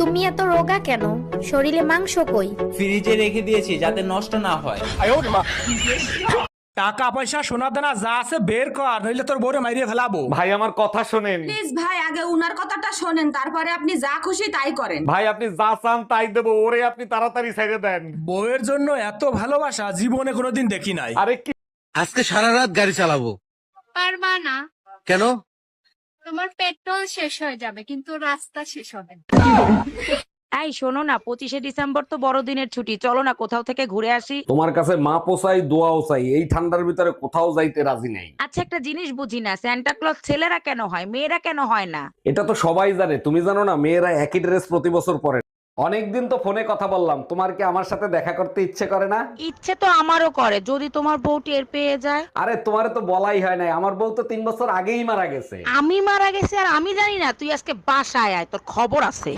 তুমি এত রোগা কেন? শরীরে মাংস কই? ফ্রিজে রেখে দিয়েছি যাতে নষ্ট না হয়। টাকা পয়সা সোনা দানা যা আছে বের কর, নইলে তোর বউরে মাইরিয়ে ফেলাবো। ভাই আমার কথা শোনেন। প্লিজ ভাই, আগে উনার কথাটা শোনেন, তারপরে আপনি যা খুশি তাই করেন। ভাই আপনি যা চান তাই দেবো, ওরে আপনি তাড়াতাড়ি ছেড়ে দেন। বউয়ের জন্য এত ভালোবাসা জীবনে কোনোদিন দেখি নাই। আরে কি আজকে সারা রাত গাড়ি চালাবো। পারবা না? কেন? তোমার পেট্রোল শেষ হয়ে যাবে কিন্তু রাস্তা শেষ হবে না। এই শোনো না, 25শে ডিসেম্বর তো বড়দিনের ছুটি, চলো না কোথাও থেকে ঘুরে আসি। তোমার কাছে মা পোসাই দোয়াও চাই, এই ঠান্ডার ভিতরে কোথাও যাইতে রাজি নেই। আচ্ছা একটা জিনিস বুঝি না, স্যান্টা ক্লজ ছেলেরা কেন হয়, মেয়েরা কেন হয় না? এটা তো সবাই জানে, তুমি জানো না? মেয়েরা একই ড্রেস প্রতি বছর পরে। অনেকদিন তো ফোনে কথা বললাম, তোমার কি আমার সাথে দেখা করতে ইচ্ছে করে না? ইচ্ছে তো আমারও করে, যদি তোমার বউ টের পেয়ে যায়। আরে তোমারে তো বলাই হয় নাই, আমার বউ তো 3 বছর আগেই মারা গেছে। আমি মারা গেছি আর আমি জানি না? তুই আজকে বাসায় আয়, তোর খবর আছে।